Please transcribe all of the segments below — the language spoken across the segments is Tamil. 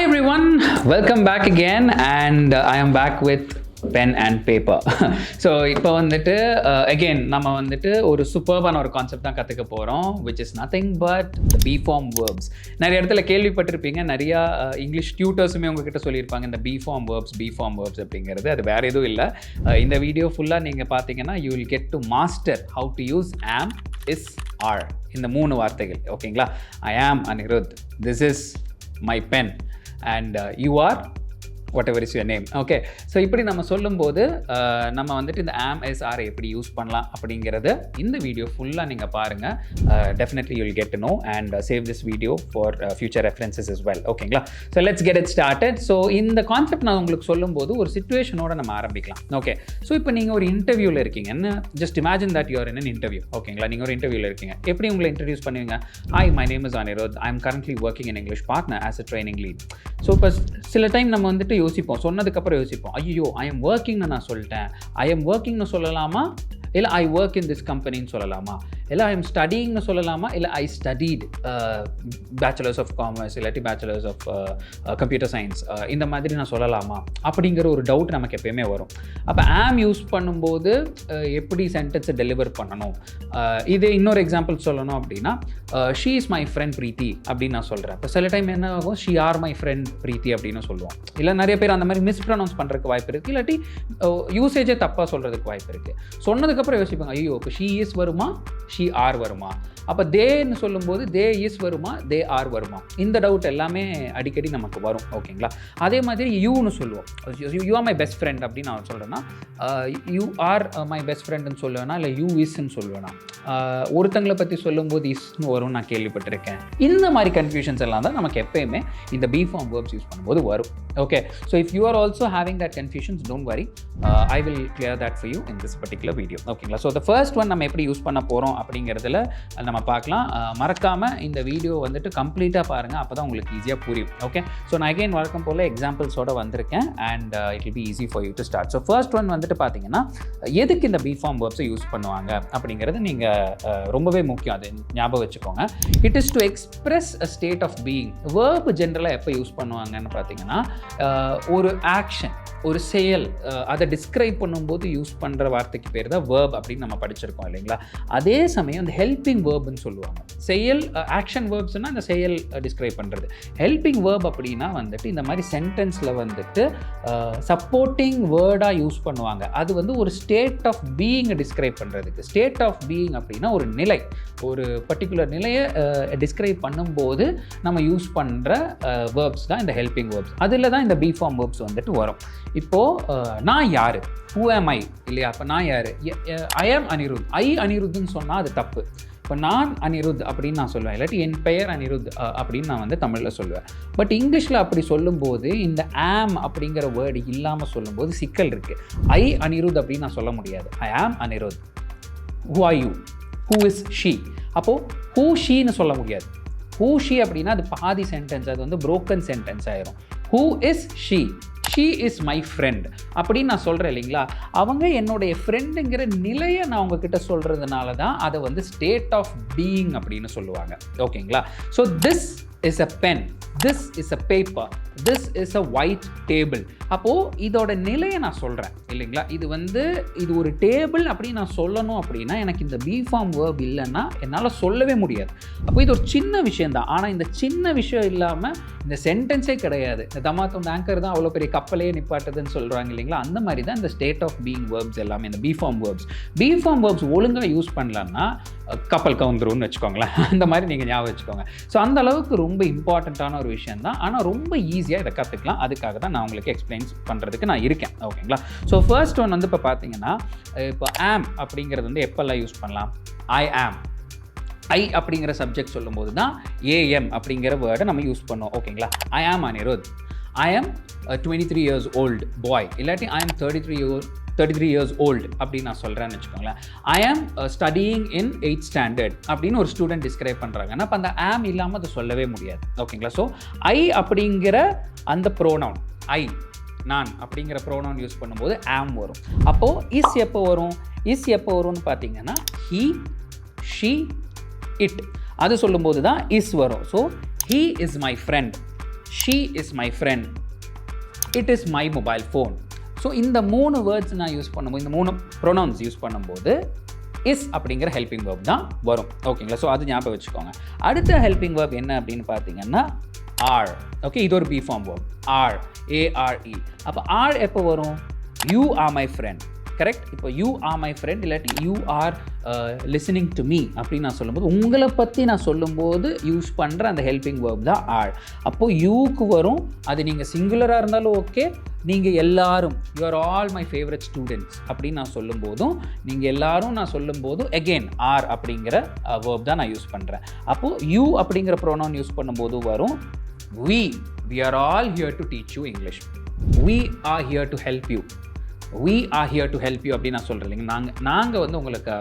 everyone, welcome back again and I am back with pen and paper. So இப்போ வந்துட்டு again நம்ம வந்துட்டு ஒரு சூப்பர்பான ஒரு கான்செப்ட் தான் கற்றுக்க போகிறோம், which is nothing but the be form verbs. நிறைய இடத்துல கேள்விப்பட்டிருப்பீங்க, நிறையா இங்கிலீஷ் டியூட்டர்ஸுமே உங்ககிட்ட சொல்லியிருப்பாங்க இந்த be form verbs அப்படிங்கிறது. அது வேறு எதுவும் இல்லை. இந்த வீடியோ ஃபுல்லாக நீங்கள் பார்த்தீங்கன்னா you will get to master how to use am, is, are இந்த 3 வார்த்தைகள். ஓகேங்களா? I am Anirudh, this is my pen and you are whatever is your name. Okay, so இப்படி நம்ம சொல்லும்போது நம்ம வந்துட்டு இந்த am, is, are எப்படி யூஸ் பண்ணலாம் அப்படிங்கிறத இந்த வீடியோ ஃபுல்லாக நீங்கள் பாருங்கள். Definitely you will get to know and save this video for future references as well. ஓகேங்களா? So let's get it started. So இந்த கான்செப்ட் நான் உங்களுக்கு சொல்லும்போது ஒரு சிச்சுவேஷனோட நம்ம ஆரம்பிக்கலாம். ஓகே, ஸோ இப்போ நீங்கள் ஒரு இன்டர்வியூவில் இருக்கீங்கன்னு just imagine that you're in an interview. ஓகேங்களா? நீங்கள் ஒரு இன்டர்வியூவில் இருக்கீங்க. எப்படி உங்களை இன்ட்ரடியூஸ் பண்ணுவீங்க? Hi, my name is Anirudh. I am currently working in English partner as a training lead. So இப்போ சில டைம் நம்ம வந்துட்டு யோசிப்போம், சொன்னதுக்கப்புறம் யோசிப்போம், ஐயோ ஐ எம் ஒர்க்கிங்னு நான் சொல்லிட்டேன், ஐ எம் ஒர்க்கிங்னு சொல்லலாமா, இல்லை ஐ ஒர்க் இன் திஸ் கம்பெனின்னு சொல்லலாமா, இல்லை ஐ எம் ஸ்டடிங்னு சொல்லலாமா, இல்லை I studied bachelors of commerce இல்லாட்டி பேச்சுலர்ஸ் ஆஃப் கம்ப்யூட்டர் சயின்ஸ் இந்த மாதிரி நான் சொல்லலாமா அப்படிங்கிற ஒரு டவுட் நமக்கு எப்பயுமே வரும். அப்போ ஆம் யூஸ் பண்ணும்போது எப்படி சென்டென்ஸை டெலிவர் பண்ணணும், இது இன்னொரு எக்ஸாம்பிள் சொல்லணும் அப்படின்னா she is my friend Preethi அப்படின்னு நான் சொல்கிறேன். இப்போ சில டைம் என்ன ஆகும், she are my friend Preethi அப்படின்னு சொல்லுவோம். இல்லை நிறைய பேர் அந்த மாதிரி மிஸ்ப்ரனவுன்ஸ் பண்ணுறதுக்கு வாய்ப்பு இருக்குது, இல்லாட்டி யூசேஜே தப்பாக சொல்கிறதுக்கு வாய்ப்பு இருக்குது. சொன்னதுக்கப்புறம் யோசிப்பாங்க, ஐயோ இப்போ ஷீ இஸ் வருமா, ஷீ ஆர் வருமா, அப்போ தேன்னு சொல்லும்போது தே இஸ் வருமா, தே ஆர் வருமா, இந்த டவுட் எல்லாமே அடிக்கடி நமக்கு வரும். ஓகேங்களா? அதே மாதிரி யூன்னு சொல்லுவோம், you are my best friend அப்படின்னு நான் சொல்கிறேன்னா யூ ஆர் மை பெஸ்ட் ஃப்ரெண்டுன்னு சொல்லுவேன்னா, இல்லை யூ இஸ்ன்னு சொல்லுவேன்னா, ஒருத்தங்களை பற்றி சொல்லும்போது இஸ்ன்னு வரும் நான் கேள்விப்பட்டிருக்கேன். இந்த மாதிரி கன்ஃபியூஷன்ஸ் எல்லாம் தான் நமக்கு எப்பயுமே இந்த பி ஃபார்ம் வேர்ப்ஸ் யூஸ் பண்ணும்போது வரும். Okay, so if you are also having that confusions, don't worry, I will clear that for you in this particular video. ஓகேங்களா? ஸோ த ஃபர்ஸ்ட் ஒன் நம்ம எப்படி யூஸ் பண்ண போகிறோம் அப்படிங்கிறதுல நம்ம பார்க்கலாம். மறக்காமல் இந்த வீடியோ வந்துட்டு கம்ப்ளீட்டாக பாருங்கள், அப்போ தான் உங்களுக்கு ஈஸியாக புரியும். ஓகே, ஸோ நான் அகைன் வழக்கம் போல் எக்ஸாம்பிள்ஸோடு வந்திருக்கேன் and it will be easy for you to start. So first one வந்துட்டு பார்த்தீங்கன்னா எதுக்கு இந்த பி ஃபார்ம் வேர்ப்ஸை யூஸ் பண்ணுவாங்க அப்படிங்கிறது நீங்கள் ரொம்பவே முக்கியம், அது ஞாபகம் வச்சுக்கோங்க. It is to express a state of being. Verb ஜென்ரலாக எப்போ யூஸ் பண்ணுவாங்கன்னு பார்த்தீங்கன்னா ஒரு ஆக்ஷன், ஒரு செயல், அதை டிஸ்கிரைப் பண்ணும்போது யூஸ் பண்ணுற வார்த்தைக்கு பேர் தான் வேர்ப் அப்படின்னு நம்ம படிச்சிருக்கோம் இல்லைங்களா? அதே சமயம் அந்த ஹெல்பிங் வேர்ப்னு சொல்லுவாங்க. செயல், ஆக்ஷன் வேர்ப்ஸ்னால் அந்த செயல் டிஸ்கிரைப் பண்ணுறது. ஹெல்பிங் வேர்ப் அப்படின்னா வந்துட்டு இந்த மாதிரி சென்டென்ஸில் வந்துட்டு சப்போர்ட்டிங் வேர்டாக யூஸ் பண்ணுவாங்க. அது வந்து ஒரு ஸ்டேட் ஆஃப் பீயிங்கை டிஸ்கிரைப் பண்ணுறதுக்கு. ஸ்டேட் ஆஃப் பீயிங் அப்படின்னா ஒரு நிலை, ஒரு பர்டிகுலர் நிலையை டிஸ்கிரைப் பண்ணும்போது நம்ம யூஸ் பண்ணுற வேர்ப்ஸ் தான் இந்த ஹெல்பிங் வேர்ப்ஸ். அதில் தான் இந்த பி ஃபார்ம் வேர்ப்ஸ் வந்துட்டு வரும். இப்போது நான் யார், ஹூ ஆம் ஐ இல்லையா? அப்போ நான் யார், ஐ ஆம் அனிருத். ஐ அனிருத்னு சொன்னால் அது தப்பு. இப்போ நான் அனிருத் அப்படின்னு நான் சொல்லுவேன், இல்லாட்டி என் பெயர் அனிருத் அப்படின்னு நான் வந்து தமிழில் சொல்லுவேன். பட் இங்கிலீஷில் அப்படி சொல்லும்போது இந்த ஆம் அப்படிங்கிற வேர்டு இல்லாமல் சொல்லும்போது சிக்கல் இருக்குது. ஐ அனிருத் அப்படின்னு நான் சொல்ல முடியாது. ஐ ஆம் Anirudh. Who are you, who is she. அப்போது ஹூ ஷீன்னு சொல்ல முடியாது. ஹூ ஷீ அப்படின்னா அது பாதி சென்டென்ஸ், அது வந்து புரோக்கன் சென்டென்ஸ் ஆயிரும். Who is she, she is my friend அப்படின்னு நான் சொல்கிறேன் இல்லைங்களா? அவங்க என்னுடைய ஃப்ரெண்டுங்கிற நிலையை நான் உங்ககிட்ட சொல்கிறதுனால தான் அதை வந்து ஸ்டேட் ஆஃப் பீயிங் அப்படின்னு சொல்லுவாங்க. ஓகேங்களா? So this is a pen, this is a paper, this is a white table. அப்போது இதோட நிலையை நான் சொல்கிறேன் இல்லைங்களா? இது ஒரு டேபிள் அப்படின்னு நான் சொல்லணும் அப்படின்னா எனக்கு இந்த பி ஃபார்ம் வேர்ப் இல்லைன்னா என்னால் சொல்லவே முடியாது. அப்போ இது ஒரு சின்ன விஷயந்தான். ஆனால் இந்த சின்ன விஷயம் இல்லாமல் இந்த சென்டென்ஸே கிடையாது. இந்த தமாத்தோட ஆங்கர் தான் அவ்வளோ பெரிய கப்பலையே நிப்பாட்டுதுன்னு சொல்கிறாங்க இல்லைங்களா? அந்த மாதிரி தான் இந்த ஸ்டேட் ஆஃப் பீயிங் வேர்ப்ஸ் எல்லாமே இந்த be form verbs. Be form verbs ஒழுங்காக யூஸ் பண்ணலான்னா கப்பல் கவுந்துருன்னு வச்சுக்கோங்களேன். அந்த மாதிரி நீங்கள் ஞாபகம் வச்சுக்கோங்க. ஸோ அந்த அளவுக்கு ரொம்ப இம்பார்ட்டண்ட்டான ஒரு விஷயம் தான். ஆனால் ரொம்ப ஈஸியாக இதை கற்றுக்கலாம். அதுக்காக தான் நான் உங்களுக்கு எக்ஸ்பிளைன் பண்ணுறதுக்கு நான் இருக்கேன். ஓகேங்களா? ஸோ ஃபர்ஸ்ட் ஒன் வந்து இப்போ பார்த்தீங்கன்னா, இப்போ ஆம் அப்படிங்கிறது வந்து எப்போல்லாம் யூஸ் பண்ணலாம்? ஐ ஆம். ஐ அப்படிங்கிற சப்ஜெக்ட் சொல்லும்போது தான் ஏஎம் அப்படிங்கிற வேர்டை நம்ம யூஸ் பண்ணோம். ஓகேங்களா? ஐ ஆம் அனிருத். ஐ ஆம் 23 years old பாய், இல்லாட்டி ஐ ஆம் 33 years old அப்படின்னு நான் சொல்கிறேன்னு வச்சுக்கோங்களேன். ஐ ஆம் ஸ்டடியிங் இன் 8th standard அப்படின்னு ஒரு ஸ்டூடெண்ட் டிஸ்கிரைப் பண்ணுறாங்கன்னா அப்போ அந்த ஆம் இல்லாமல் அதை சொல்லவே முடியாது. ஓகேங்களா? ஸோ ஐ அப்படிங்கிற அந்த ப்ரோனவுன், ஐ நான் அப்படிங்கிற ப்ரோனவுன் யூஸ் பண்ணும்போது ஆம் வரும். அப்போது இஸ் எப்போ வரும்? இஸ் எப்போ வரும்னு பார்த்தீங்கன்னா ஹீ, ஷீ, இட் அது சொல்லும்போது தான் இஸ் வரும். So he is my friend, she is my friend, it is my mobile phone. So இந்த 3 வேர்ட்ஸ் நான் யூஸ் பண்ணும்போது, இந்த 3 ப்ரொனவுன்ஸ் யூஸ் பண்ணும்போது இஸ் அப்படிங்கிற ஹெல்பிங் வேர்ப் தான் வரும். ஓகேங்களா? ஸோ அது ஞாபகம் வச்சுக்கோங்க. அடுத்த ஹெல்பிங் வேர்ப் என்ன அப்படின்னு பார்த்தீங்கன்னா ஆர். ஓகே, இது ஒரு be form verb. Are, ARE. அப்போ ஆர் எப்போ வரும்? You are my friend. Correct? இப்போ யூ ஆர் மை ஃப்ரெண்ட் இல்லாட்டி you are listening to me அப்படின்னு நான் சொல்லும்போது, உங்களை பற்றி நான் சொல்லும்போது யூஸ் பண்ணுற அந்த ஹெல்பிங் வேர்ப் தான் ஆர். அப்போது யூக்கு வரும். அது நீங்கள் சிங்குலராக இருந்தாலும் ஓகே, நீங்கள் எல்லாரும், you are all my favourite students அப்படின்னு நான் சொல்லும்போதும், நீங்கள் எல்லாரும் நான் சொல்லும்போதும் அகெயின் ஆர் அப்படிங்கிற வேர்ப் தான் நான் யூஸ் பண்ணுறேன். அப்போது யூ அப்படிங்கிற ப்ரோனவுன் யூஸ் பண்ணும்போது வரும் we are all here to teach you English, we are here to help you, we are here to help you அப்படின்னு நான் சொல்கிறேன் இல்லைங்க. நாங்கள் வந்து உங்களுக்கு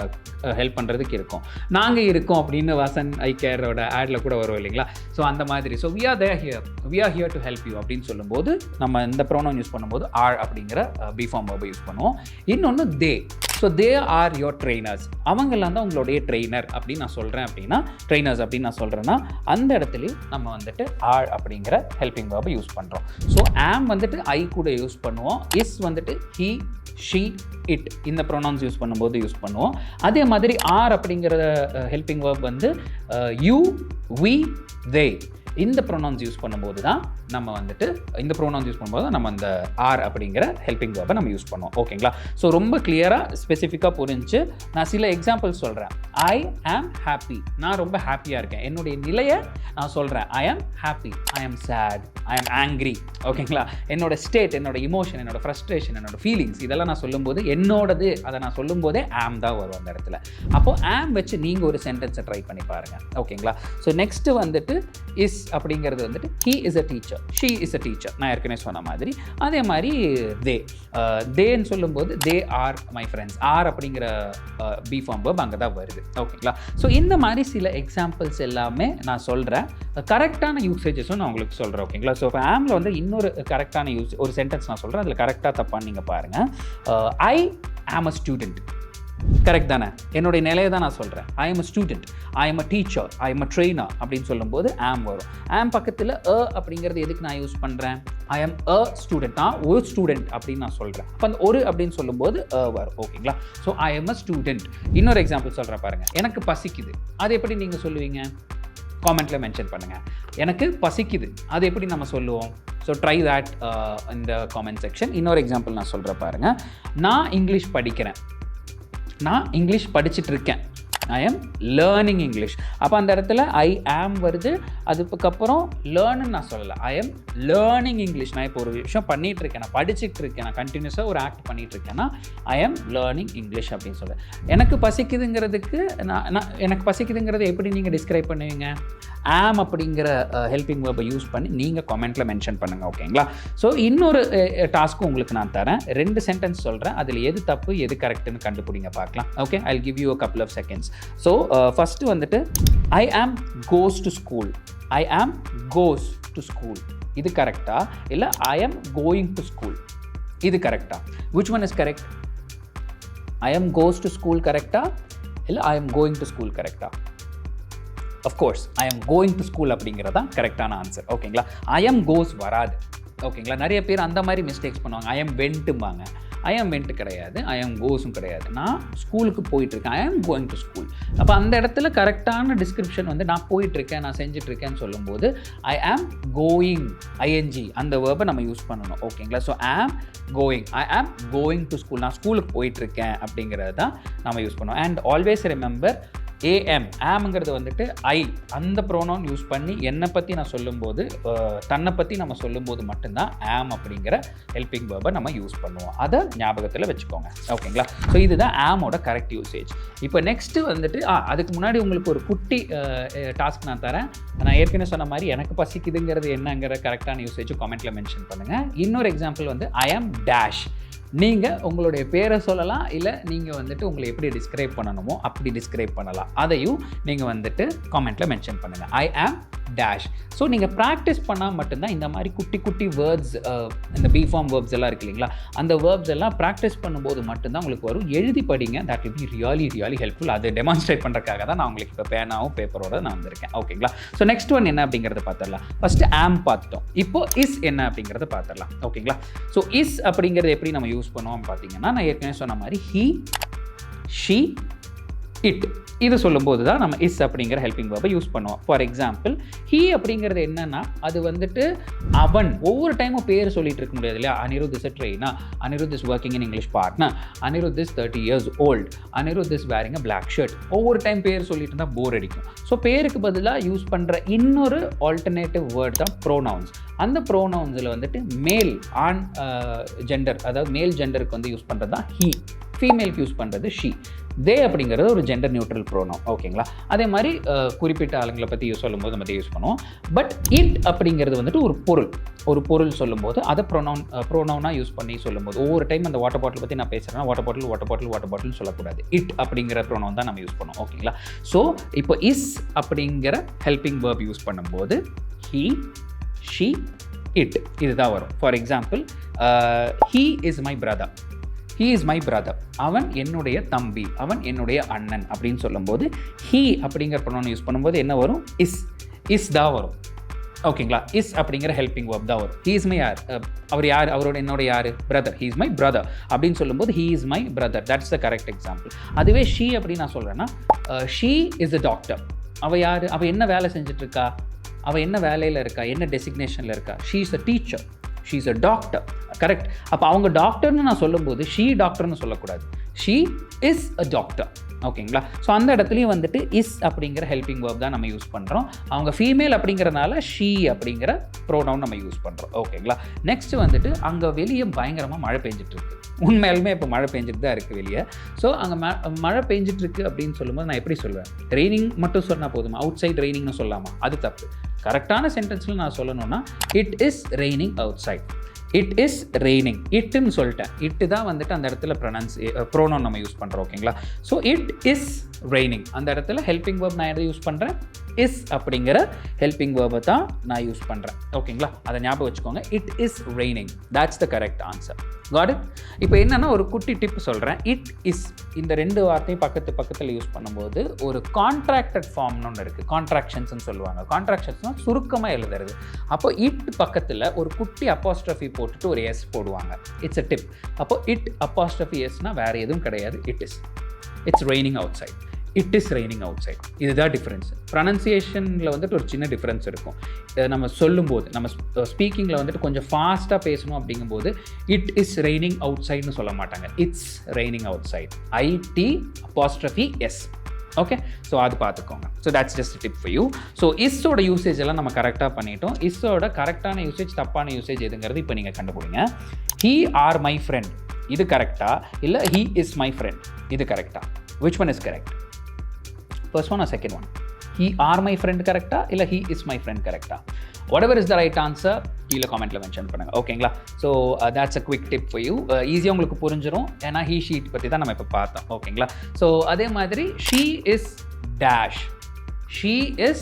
ஹெல்ப் பண்ணுறதுக்கு இருக்கோம், நாங்கள் இருக்கோம் அப்படின்னு வாசன் ஐ கேரோட ஆடில் கூட வரும் இல்லைங்களா? ஸோ அந்த மாதிரி. So we are here to help you அப்படின்னு சொல்லும்போது நம்ம இந்த ப்ரோனவுன் யூஸ் பண்ணும்போது ஆர் அப்படிங்கிற பி ஃபார்ம் வேர்பை யூஸ் பண்ணுவோம். இன்னொன்று they. So they are your trainers, அவங்கெல்லாம் தான் உங்களுடைய ட்ரெயினர் அப்படின்னு நான் சொல்கிறேன். அப்படின்னா ட்ரெயினர்ஸ் அப்படின்னு நான் சொல்கிறேன்னா அந்த இடத்துலையும் நம்ம வந்துட்டு ஆர் அப்படிங்கிற ஹெல்பிங் வேர்பை யூஸ் பண்ணுறோம். ஸோ ஆம் வந்துட்டு ஐ கூட யூஸ் பண்ணுவோம். இஸ் வந்துட்டு ஹீ, ஷீ, இட் இந்த ப்ரொனவுன்ஸ் யூஸ் பண்ணும்போது யூஸ் பண்ணுவோம். அதே மாதிரி ஆர் அப்படிங்கிற ஹெல்பிங் வேர்ப் வந்து யூ, வி, தே இந்த ப்ரொனவுன்ஸ் யூஸ் பண்ணும்போது தான் நம்ம வந்துட்டு நம்ம அந்த ஆர் அப்படிங்கிற ஹெல்பிங் வேர்பை நம்ம யூஸ் பண்ணுவோம். ஓகேங்களா? ஸோ ரொம்ப கிளியராக ஸ்பெசிஃபிக்காக புரிஞ்சு நான் சில எக்ஸாம்பிள்ஸ் சொல்கிறேன். ஐ ஆம் ஹாப்பி, நான் ரொம்ப ஹாப்பியாக இருக்கேன், என்னுடைய நிலையை நான் சொல்கிறேன். ஐ ஆம் ஹாப்பி, ஐ ஆம் சேட், ஐ ஆம் ஆங்க்ரி. ஓகேங்களா? என்னோட ஸ்டேட், என்னோட இமோஷன், என்னோட ஃப்ரஸ்ட்ரேஷன், என்னோட ஃபீலிங்ஸ் இதெல்லாம் நான் சொல்லும்போது என்னோடது அதை நான் சொல்லும்போதே ஆம் தான் வரும் அந்த இடத்துல. அப்போது ஆம் வச்சு நீங்கள் ஒரு சென்டென்ஸை ட்ரை பண்ணி பாருங்கள். ஓகேங்களா? ஸோ நெக்ஸ்ட்டு வந்துட்டு இஸ் அப்படிங்கிறது வந்துட்டு he is a teacher, she is a teacher நான் ஏற்கனவே சொன்ன மாதிரி. அதே மாதிரி தேன்னு சொல்லும்போது they are my friends, are அப்படிங்கிற பி ஃபார்ம் வேர்ப் அங்கே தான் வருது. ஓகேங்களா? ஸோ இந்த மாதிரி சில எக்ஸாம்பிள்ஸ் எல்லாமே நான் சொல்கிறேன். கரெக்டான யூசேஜஸும் நான் உங்களுக்கு சொல்கிறேன். ஓகேங்களா? ஸோ இப்போ ஆமில் வந்து இன்னொரு கரெக்டான ஒரு சென்டென்ஸ் நான் சொல்கிறேன், அதில் கரெக்டாக தப்பான்னு நீங்கள் பாருங்கள். ஐ ஆம் அ ஸ்டூடெண்ட், கரெக்ட் தானே? என்னுடைய நிலையை தான் நான் சொல்கிறேன். I am a student, I am a teacher, I am a trainer அப்படின்னு சொல்லும்போது ஆம் வரும். ஆம் பக்கத்தில் அப்படிங்கிறது எதுக்கு நான் யூஸ் பண்ணுறேன்? ஐ எம் அ ஸ்டூடெண்ட், நான் ஒரு ஸ்டூடெண்ட் அப்படின்னு நான் சொல்கிறேன். அப்போ அந்த ஒரு அப்படின்னு சொல்லும்போது வரும். ஓகேங்களா? So I am a student. இன்னொரு எக்ஸாம்பிள் சொல்கிறேன் பாருங்கள். எனக்கு பசிக்குது, அது எப்படி நீங்கள் சொல்லுவீங்க? காமெண்ட்டில் மென்ஷன் பண்ணுங்கள். எனக்கு பசிக்குது அது எப்படி நம்ம சொல்லுவோம்? ஸோ ட்ரை தட் இந்த காமெண்ட் செக்ஷன். இன்னொரு எக்ஸாம்பிள் நான் சொல்கிறேன் பாருங்கள். நான் இங்கிலீஷ் படிக்கிறேன், நான் இங்கிலீஷ் படிச்சுட்டு இருக்கேன். ஐ ஆம் லேர்னிங் இங்கிலீஷ். அப்போ அந்த இடத்துல ஐ ஆம் வருது, அதுக்கப்புறம் லேர்ன்னு நான் சொல்லலை, ஐ ஆம் லேர்னிங் இங்கிலீஷ். நான் இப்போ ஒரு விஷயம் பண்ணிகிட்டு இருக்கேன், நான் படிச்சுட்டு இருக்கேன், நான் கண்டினியூஸாக ஒரு ஆக்ட் பண்ணிகிட்டு இருக்கேன்னா ஐ ஆம் லேர்னிங் இங்கிலீஷ் அப்படின்னு சொல்கிறேன். எனக்கு பசிக்குதுங்கிறதுக்கு எனக்கு பசிக்குதுங்கிறத எப்படி நீங்கள் டிஸ்கிரைப் பண்ணுவீங்க? ஆம் அப்படிங்கிற ஹெல்பிங் வேர்பை யூஸ் பண்ணி நீங்கள் கமெண்ட்டில் மென்ஷன் பண்ணுங்கள். ஓகேங்களா? ஸோ இன்னொரு டாஸ்க்கும் உங்களுக்கு நான் தரேன். 2 சென்டென்ஸ் சொல்கிறேன், அதில் எது தப்பு எது கரெக்டுன்னு கண்டுபிடிங்க பார்க்கலாம். Okay, I will give you a couple of seconds. So first வந்துட்டு ஐ ஆம் கோஸ் டு ஸ்கூல், ஐ ஆம் கோஸ் டு ஸ்கூல் இது கரெக்டா? இல்லை ஐ ஆம் கோயிங் டு ஸ்கூல் இது கரெக்டா? which one is correct? ஐ ஆம் கோஸ் டு ஸ்கூல் கரெக்டா? இல்லை ஐ ஆம் கோயிங் டு ஸ்கூல் கரெக்டா? Of course I am going to school அப்படிங்கிறது தான் கரெக்டான ஆன்சர். ஓகேங்களா? ஐ ஆம் கோஸ் வராது. ஓகேங்களா? நிறைய பேர் அந்த மாதிரி மிஸ்டேக்ஸ் பண்ணுவாங்க. ஐ ஆம் வென்ட்டும்பாங்க. ஐ ஆம் வென்ட் கிடையாது, ஐ ஆம் கோஸும் கிடையாது. நான் ஸ்கூலுக்கு போயிட்டுருக்கேன், ஐ ஆம் கோயிங் டு ஸ்கூல். அப்போ அந்த இடத்துல கரெக்டான டிஸ்கிரிப்ஷன் வந்து நான் போயிட்டுருக்கேன், நான் செஞ்சிட்ருக்கேன்னு சொல்லும்போது ஐ ஆம் கோயிங், ஐஎன்ஜி அந்த வேர்பை நம்ம யூஸ் பண்ணணும். ஓகேங்களா? So am going, I am going to school, நான் ஸ்கூலுக்கு போயிட்டுருக்கேன் அப்படிங்கிறது தான் நம்ம யூஸ் பண்ணுவோம். அண்ட் ஆல்வேஸ் ரிமெம்பர் ஏஎம், ஆம்ங்கிறது வந்துட்டு ஐ அந்த ப்ரோனவுன் யூஸ் பண்ணி என்னை பற்றி நான் சொல்லும்போது, தன்னை பற்றி நம்ம சொல்லும்போது மட்டும்தான் ஆம் அப்படிங்கிற ஹெல்பிங் வேர்பை நம்ம யூஸ் பண்ணுவோம். அதை ஞாபகத்தில் வச்சுக்கோங்க. ஓகேங்களா? ஸோ இதுதான் ஆமோட கரெக்ட் யூசேஜ். இப்போ நெக்ஸ்ட்டு வந்துட்டு அதுக்கு முன்னாடி உங்களுக்கு ஒரு குட்டி டாஸ்க் நான் தரேன். நான் ஏற்கனவே சொன்ன மாதிரி எனக்கு பசிக்குதுங்கிறது என்னங்கிற கரெக்டான யூசேஜ் கமெண்ட்டில் மென்ஷன் பண்ணுங்கள். இன்னொரு எக்ஸாம்பிள் வந்து ஐ ஆம் டேஷ். நீங்கள் உங்களுடைய பேரை சொல்லலாம், இல்லை நீங்கள் வந்துட்டு உங்களை எப்படி டிஸ்கிரைப் பண்ணணுமோ அப்படி டிஸ்கிரைப் பண்ணலாம். அதையும் நீங்கள் வந்துட்டு காமெண்ட்டில் மென்ஷன் பண்ணுங்கள். ஐ ஆம் டேஷ். ஸோ நீங்கள் ப்ராக்டிஸ் பண்ணால் மட்டும்தான் இந்த மாதிரி குட்டி குட்டி வேர்ட்ஸ், இந்த பி ஃபார்ம் வேர்ப்ஸ் எல்லாம் இருக்கு இல்லைங்களா, அந்த வேர்ப்ஸ் எல்லாம் ப்ராக்டிஸ் பண்ணும்போது மட்டும்தான் உங்களுக்கு வரும். எழுதி படிங்க, that will be really helpful. அதை டெமான்ஸ்ட்ரேட் பண்ணுறதுக்காக தான் நான் உங்களுக்கு இப்போ பேனாவும் பேப்பரோட நான் வந்திருக்கேன். ஓகேங்களா? ஸோ நெக்ஸ்ட் ஒன் என்ன அப்படிங்கிறத பார்த்துடலாம். ஃபஸ்ட்டு ஆம் பார்த்துட்டோம். இப்போ இஸ் என்ன அப்படிங்கிறத பார்த்துடலாம். ஓகேங்களா? ஸோ இஸ் அப்படிங்கிறது எப்படி நம்ம யூஸ் பண்ணுவோம் பார்த்தீங்கன்னா, நான் ஏற்கனவே சொன்ன மாதிரி ஹீ, ஷீ, இட், இது சொல்லும்போது தான் நம்ம இஸ் அப்படிங்கிற ஹெல்பிங் வேர்பை யூஸ் பண்ணுவோம். ஃபார் எக்ஸாம்பிள் ஹீ அப்படிங்கிறது என்னன்னா, அது வந்துட்டு அவன். ஒவ்வொரு டைமும் பேர் சொல்லிட்டு இருக்க முடியாது இல்லையா? Anirudh is a trainer, Anirudh is working in English partner, Anirudh is 30 years old, Anirudh is wearing a black shirt. ஒவ்வொரு டைம் பேர் சொல்லிட்டு இருந்தால் போர் அடிக்கும். ஸோ பேருக்கு பதிலாக யூஸ் பண்ணுற இன்னொரு ஆல்டர்னேட்டிவ் வேர்ட் தான் ப்ரோனவுன்ஸ். அந்த ப்ரோனவுன்ஸில் வந்துட்டு மேல், ஆண் ஜெண்டர், அதாவது மேல் ஜெண்டருக்கு வந்து யூஸ் பண்ணுறது தான் ஹீ, ஃபீமேலுக்கு யூஸ் பண்ணுறது ஷீ. தே அப்படிங்கிறது ஒரு ஜெண்டர் நியூட்ரல் ப்ரோனவுன். ஓகேங்களா? அதே மாதிரி குறிப்பிட்ட ஆளுங்களை பற்றி சொல்லும்போது நம்ம யூஸ் பண்ணுவோம். பட் இட் அப்படிங்கிறது வந்துட்டு ஒரு பொருள் சொல்லும்போது அதை ப்ரோனவுனாக யூஸ் பண்ணி சொல்லும்போது, ஒவ்வொரு டைம் அந்த வாட்டர் பாட்டில் பற்றி நான் பேசுகிறேன்னா வாட்டர் பாட்டில் சொல்லக்கூடாது. இட் அப்படிங்கிற ப்ரோனவுன் தான் நம்ம யூஸ் பண்ணுவோம். ஓகேங்களா? ஸோ இப்போ இஸ் அப்படிங்கிற ஹெல்பிங் வேர்ப் யூஸ் பண்ணும்போது ஹீ, ஷீ, இட் இதுதான் வரும். For example he is my brother, he is my brother, அவன் என்னுடைய தம்பி, அவன் என்னுடைய அண்ணன் அப்படின்னு சொல்லும்போது ஹீ அப்படிங்கிற ப்ரோனவுன் யூஸ் பண்ணும்போது என்ன வரும்? இஸ் தான் வரும். ஓகேங்களா? இஸ் அப்படிங்கிற ஹெல்பிங் வேர்ப் தான் வரும். ஹீ இஸ் மை அவர் என்னோட யார்? Brother. He is my brother அப்படின்னு சொல்லும்போது he is my brother. That's the correct example. அதுவே ஷீ அப்படின்னு நான் சொல்கிறேன்னா, ஷீ இஸ் அ டாக்டர். அவள் யார்? அவள் என்ன வேலை செஞ்சுட்டு இருக்கா? அவள் என்ன வேலையில் இருக்கா? என்ன டெசிக்னேஷனில் இருக்கா? She is a teacher, she is a doctor. Correct. அப்போ அவங்க டாக்டர்னு நான் சொல்லும்போது ஷீ டாக்டர்னு சொல்லக்கூடாது, ஷீ இஸ் அ டாக்டர். ஓகேங்களா? ஸோ அந்த இடத்துலையும் வந்துட்டு இஸ் அப்படிங்கிற ஹெல்பிங் வேர்ப் தான் நம்ம யூஸ் பண்ணுறோம். அவங்க ஃபீமேல் அப்படிங்கிறனால ஷீ அப்படிங்கிற ப்ரோனவுன் நம்ம யூஸ் பண்ணுறோம். ஓகேங்களா? நெக்ஸ்ட் வந்துட்டு அங்கே வெளியே பயங்கரமாக மழை பெஞ்சிட்டு இருக்கு. உண்மையாலுமே இப்போ மழை பெஞ்சிட்டு தான் இருக்குது வெளியே. ஸோ அங்கே மழை பெஞ்சிட்டு இருக்கு அப்படின்னு சொல்லும்போது நான் எப்படி சொல்லுவேன்? ரெய்னிங் மட்டும் சொன்னால் போதுமா? அவுட் சைட் ரெய்னிங்னு சொல்லாமா? அது தப்பு. கரெக்டான சென்டென்ஸில் நான் சொல்லணும்னா it is raining outside. It is raining. இட்டுன்னு சொல்லிட்டேன். இட்டு தான் வந்துட்டு அந்த இடத்துல ப்ரோனவுன் நம்ம யூஸ் பண்ணுறோம். ஓகேங்களா? So it is raining. அந்த இடத்துல ஹெல்பிங் வேர்ப் நான் எதை யூஸ் பண்ணுறேன்? இஸ் அப்படிங்கிற ஹெல்பிங் வேர்பை தான் நான் யூஸ் பண்ணுறேன். ஓகேங்களா? அதை ஞாபகம் வச்சுக்கோங்க. It is raining. That's the correct answer. Got it? இப்போ என்னென்னா ஒரு குட்டி டிப் சொல்கிறேன். இட் இஸ் இந்த ரெண்டு வார்த்தையும் பக்கத்தில் யூஸ் பண்ணும்போது ஒரு கான்ட்ராக்டட் ஃபார்ம்னு ஒன்று இருக்குது. கான்ட்ராக்ஷன்ஸ்னு சொல்லுவாங்க. கான்ட்ராக்ஷன்ஸ்னால் சுருக்கமாக எழுதுறது. அப்போ இட் பக்கத்தில் ஒரு குட்டி அப்போஸ்ட்ரஃபி போட்டுட்டு ஒரு எஸ் போடுவாங்க. It's a tip. அப்போ இட் அப்போஸ்ட்ரஃபி எஸ்னால் வேறு எதுவும் கிடையாது. It's raining outside. It is raining outside. இதுதான் டிஃப்ரென்ஸ். ப்ரொனன்சியேஷனில் வந்துட்டு ஒரு சின்ன டிஃப்ரென்ஸ் இருக்கும். நம்ம சொல்லும்போது, நம்ம ஸ்பீக்கிங்கில் வந்துட்டு கொஞ்சம் ஃபாஸ்ட்டாக பேசணும் அப்படிங்கும்போது இட் இஸ் ரெய்னிங் அவுட் சைட்னு சொல்ல மாட்டாங்க. It's raining outside. IT''S. Okay? So அது பார்த்துக்கோங்க. So that's just tip for you. So இஸ்ஸோட யூசேஜ் எல்லாம் நம்ம கரெக்டாக பண்ணிட்டோம். இஸ்ஸோட கரெக்டான யூசேஜ், தப்பான யூசேஜ் எதுங்கிறது இப்போ நீங்கள் கண்டுபிடிங்க. ஹீ ஆர் மை ஃப்ரெண்ட், இது கரெக்டா? இல்லை ஹீ இஸ் மை ஃப்ரெண்ட், இது கரெக்டா? Which one is correct? First one or second one? He are my friend correcta illa he is my friend correcta? Whatever is the right answer கீழே கமெண்ட்ல மென்ஷன் பண்ணுங்க. ஓகேங்களா? So that's a quick tip for you. ஈஸியாக உங்களுக்கு புரிஞ்சிடும். ஏன்னா he sheet பற்றி தான் நம்ம இப்போ பார்த்தோம். ஓகேங்களா? ஸோ அதே மாதிரி she is dash, she is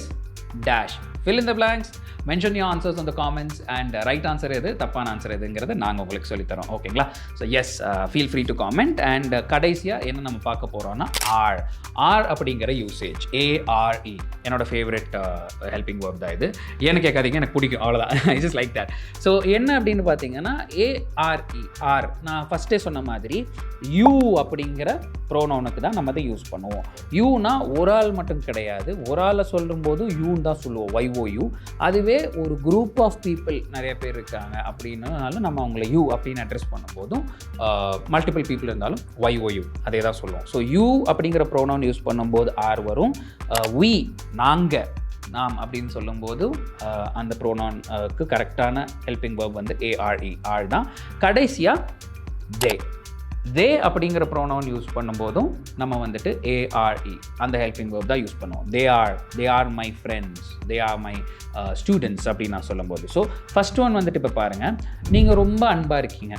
dash. Fill in the blanks, mention your answers in the comments, and right answer எது, தப்பான ஆன்சர் எதுங்கிறது நாங்கள் உங்களுக்கு சொல்லித்தரோம். ஓகேங்களா? So yes, feel free to comment. And கடைசியாக என்ன நம்ம பார்க்க போகிறோம்னா ஆர் அப்படிங்கிற யூசேஜ். ARE என்னோட ஃபேவரட் ஹெல்பிங் வேர்ப் தான் இது. ஏன்னு கேட்காதீங்க, எனக்கு பிடிக்கும், அவ்வளோதான். It's just like that. So என்ன அப்படின்னு பார்த்தீங்கன்னா ARE நான் ஃபஸ்ட்டே சொன்ன மாதிரி யூ அப்படிங்கிற ப்ரோனவுனுக்கு தான் நம்ம அதை யூஸ் பண்ணுவோம். யூனா ஒரு ஆள் மட்டும் கிடையாது. ஒரு ஆளை சொல்லும்போது யூன்னு தான் சொல்லுவோம், YOU. அதுவே ஒரு குரூப் ஆஃப் பீப்புள் நிறைய பேர் இருக்காங்க அப்படின்னால நம்ம அவங்கள யூ அப்படின்னு அட்ரஸ் பண்ணும்போதும், மல்டிபிள் பீப்புள் இருந்தாலும் YOU அதே தான் சொல்லுவோம். ஸோ யூ அப்படிங்கிற ப்ரோனவுன் யூஸ் பண்ணும்போது ஆர் வரும். we நாங்கள், நாம் அப்படின்னு சொல்லும்போது அந்த ப்ரோனவுனுக்கு கரெக்டான ஹெல்பிங் வேர்ப் வந்து ARE, ஆர் தான். கடைசியாக தே அப்படிங்கிற ப்ரோனவுன் யூஸ் பண்ணும்போதும் நம்ம வந்துட்டு ARE அந்த ஹெல்பிங் வேர்ப் தான் யூஸ் பண்ணுவோம். They are my friends, they are my students அப்படின்னு நான் சொல்லும்போது. ஸோ ஃபஸ்ட் ஒன் வந்துட்டு இப்போ பாருங்கள், நீங்கள் ரொம்ப அன்பாக இருக்கீங்க,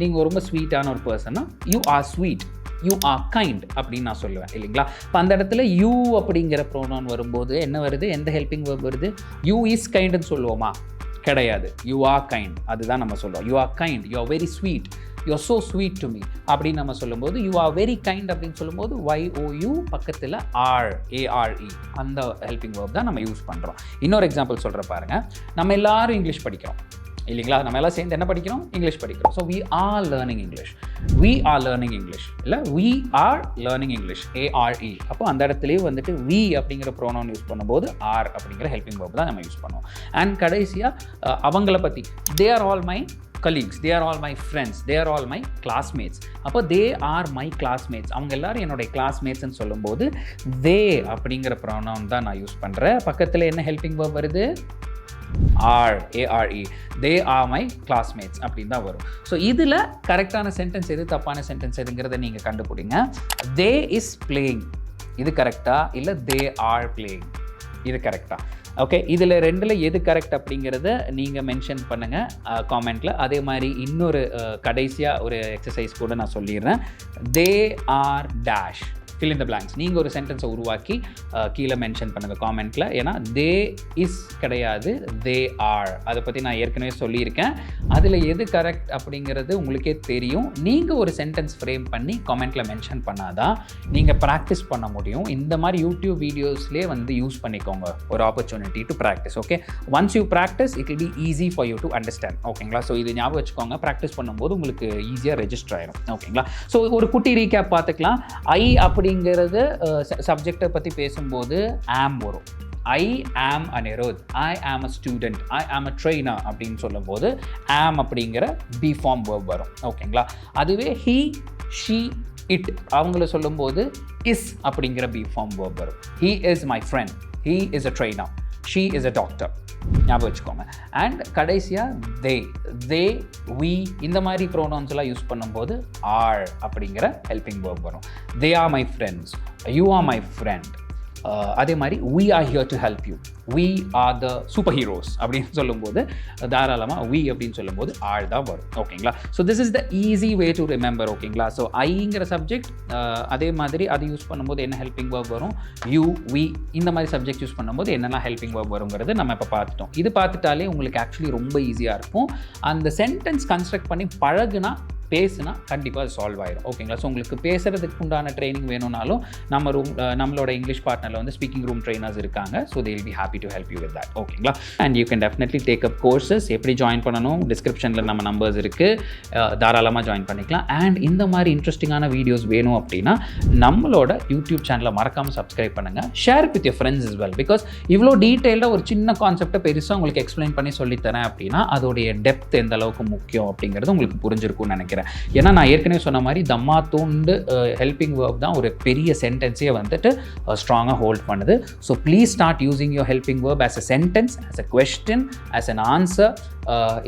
நீங்கள் ரொம்ப ஸ்வீட்டான ஒரு பர்சன்னா you are sweet. You are kind அப்படின்னு நான் சொல்லுவேன் இல்லைங்களா. இப்போ அந்த இடத்துல யூ அப்படிங்கிற ப்ரோனவுன் வரும்போது என்ன வருது, எந்த ஹெல்பிங் வேர்ப் வருது, யூ இஸ் கைண்டுன்னு சொல்லுவோமா, கிடையாது. யூ ஆர் கைண்ட், அதுதான் நம்ம சொல்லுவோம். You are kind, you are very sweet, you R so sweet to me அப்படின்னு நம்ம சொல்லும்போது, யூ ஆர் வெரி கைண்ட் அப்படின்னு சொல்லும்போது YOU பக்கத்தில் ARE அந்த ஹெல்பிங் வேர்ப் தான் நம்ம யூஸ் பண்ணுறோம். இன்னொரு எக்ஸாம்பிள் சொல்கிற பாருங்கள். நம்ம எல்லாரும் இங்கிலீஷ் படிக்கிறோம் இல்லைங்களா, நம்ம எல்லாம் சேர்ந்து என்ன படிக்கிறோம், இங்கிலீஷ் படிக்கிறோம். So we are learning English, we are learning English இல்லை, we are learning English ARE. அப்போ அந்த இடத்துலேயே வந்துட்டு we அப்படிங்கிற ப்ரோனவுன் யூஸ் பண்ணும்போது R அப்படிங்கிற ஹெல்பிங் வேர்ப் தான் நம்ம யூஸ் பண்ணுவோம். அண்ட் கடைசியாக அவங்கள பற்றி, they are all my colleagues, they are all my friends, they are all my classmates. அப்போ they are my classmates, அவங்க எல்லாரும் என்னுடைய classmatesன்னு சொல்லும்போது they அப்படிங்கிற ப்ரோனவுன் தான் நான் யூஸ் பண்ணுறேன். பக்கத்தில் என்ன ஹெல்பிங் வேர்ப் வருது, ARE, they are my classmates அப்படின்னு தான் வரும். ஸோ இதில் கரெக்டான சென்டென்ஸ் எது, தப்பான சென்டென்ஸ் எதுங்கிறத நீங்கள் கண்டுபிடிங்க. they is playing, இது கரெக்டா இல்லை they are playing, இது கரெக்டா? ஓகே, இதில் ரெண்டில் எது கரெக்ட் அப்படிங்கிறத நீங்கள் மென்ஷன் பண்ணுங்கள் காமெண்ட்டில். அதே மாதிரி இன்னொரு கடைசியாக ஒரு எக்ஸசைஸ் கூட நான் சொல்லிடுறேன். they are dash, fill in the blanks. நீங்கள் ஒரு சென்டென்ஸை உருவாக்கி கீழே மென்ஷன் பண்ணுங்கள் காமெண்ட்டில். ஏன்னா they is கிடையாது, they are, அதை பற்றி நான் ஏற்கனவே சொல்லியிருக்கேன். அதில் எது கரெக்ட் அப்படிங்கிறது உங்களுக்கே தெரியும். நீங்கள் ஒரு சென்டென்ஸ் ஃப்ரேம் பண்ணி காமெண்ட்டில் மென்ஷன் பண்ணாதான் நீங்கள் ப்ராக்டிஸ் பண்ண முடியும். இந்த மாதிரி யூடியூப் வீடியோஸ்லேயே வந்து யூஸ் பண்ணிக்கோங்க ஒரு opportunity to practice. Okay, once you practice it will be easy for you to understand. ஓகேங்களா, ஸோ இது ஞாபகம் வச்சுக்கோங்க. ப்ராக்டிஸ் பண்ணும்போது உங்களுக்கு ஈஸியாக ரெஜிஸ்டர் ஆயிடும். ஓகேங்களா, ஸோ ஒரு குட்டி ரீகேப் பார்த்துக்கலாம். ஐ அப்படிங்கிறது சப்ஜெக்டை பற்றி பேசும்போது ஆம் வரும். I am Anirudh, I am a student, I am a trainer அப்படின்னு சொல்லும்போது am அப்படிங்கிற பி ஃபார்ம் வேர்ப் வரும். ஓகேங்களா, அதுவே he, she, it அவங்கள சொல்லும்போது is அப்படிங்கிற பி ஃபார்ம் வேர்ப் வரும். He is my friend, he is a trainer, she is a doctor. ஞாபகம் வச்சுக்கோங்க. அண்ட் கடைசியாக they, we இந்த மாதிரி ப்ரோனவுன்ஸ் எல்லாம் யூஸ் பண்ணும்போது are அப்படிங்கிற ஹெல்பிங் வேர்ப் வரும். they are my friends, you are my friend. அதே மாதிரி we are here to help you, we are the superheroes அப்படின்னு சொல்லும்போது தாராளமாக we அப்படின்னு சொல்லும்போது are தான் வரும். ஓகேங்களா, so this is the easy way to remember. ஓகேங்களா, ஸோ ஐங்கிற சப்ஜெக்ட் அதே மாதிரி அது யூஸ் பண்ணும்போது என்ன ஹெல்பிங் வேர்ப் வரும், you, we இந்த மாதிரி சப்ஜெக்ட் யூஸ் பண்ணும்போது என்னெல்லாம் ஹெல்பிங் வேர்ப் வருங்கிறது நம்ம இப்போ பார்த்துட்டோம். இது பார்த்துட்டாலே உங்களுக்கு ஆக்சுவலி ரொம்ப ஈஸியாக இருக்கும். அந்த சென்டென்ஸ் கன்ஸ்ட்ரக்ட் பண்ணி பழகுனா பேசுனா கண்டிப்பாக அது சால்வ் ஆயிடும். ஓகேங்களா, ஸோ உங்களுக்கு பேசுகிறதுக்கு உண்டான ட்ரைனிங் வேணும்னாலும் நம்மளோட இங்கிலீஷ் பார்ட்னரில் வந்து ஸ்பீக்கிங் ரூம் ட்ரைனர்ஸ் இருக்காங்க. So they will be happy to help you with that. ஓகேங்களா, and you can definitely take up courses. எப்படி ஜாயின் பண்ணணும், டிஸ்கிரிப்ஷனில் நம்ம நம்பர்ஸ் இருக்குது, தாராளமாக ஜாயின் பண்ணிக்கலாம். அண்ட் இந்த மாதிரி இன்ட்ரெஸ்டிங்கான வீடியோஸ் வேணும் அப்படின்னா நம்மளோட யூடியூப் சேனலை மறக்காமல் சப்ஸ்கிரைப் பண்ணுங்கள். Share with your friends is well. Because இவ்வளோ டீட்டெயிலாக ஒரு சின்ன கான்செப்டை பெருசாக உங்களுக்கு எக்ஸ்பிளைன் பண்ணி சொல்லித்தரேன் அப்படின்னா அதோடைய டெப்த் எந்த அளவுக்கு முக்கியம் அப்படிங்கிறது உங்களுக்கு புரிஞ்சிருக்கும்னு நினைக்கிறேன். ஏன்னா நான் ஏற்கனவே சொன்ன மாதிரி தம்மா தூண்டு ஹெல்பிங் வேர்ப் தான் ஒரு பெரிய சென்டென்ஸே வந்துட்டு ஸ்ட்ராங்காக ஹோல்ட் பண்ணுது. So please start using your helping verb as a sentence, as a question, as an answer,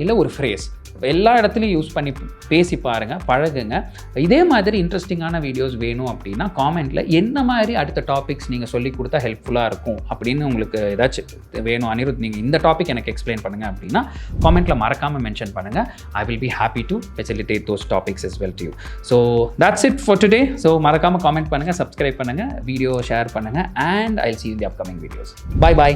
இல்லை ஒரு ஃப்ரேஸ். எல்லா இடத்துலையும் யூஸ் பண்ணி பேசி பாருங்கள், பழகுங்க. இதே மாதிரி இன்ட்ரெஸ்டிங்கான வீடியோஸ் வேணும் அப்படின்னா காமெண்ட்டில் என்ன மாதிரி அடுத்த டாபிக்ஸ் நீங்கள் சொல்லி கொடுத்தா ஹெல்ப்ஃபுல்லாக இருக்கும் அப்படின்னு உங்களுக்கு ஏதாச்சும் வேணும், அனிருத் நீங்கள் இந்த டாபிக் எனக்கு எக்ஸ்பிளைன் பண்ணுங்கள் அப்படின்னா காமெண்ட்டில் மறக்காமல் மென்ஷன் பண்ணுங்கள். I will be happy to facilitate those topics as well to you. So that's it for today. So மறக்காமல் காமெண்ட் பண்ணுங்கள், சப்ஸ்கிரைப் பண்ணுங்கள், வீடியோ ஷேர் பண்ணுங்கள், and I'll see you in the upcoming videos. Bye bye.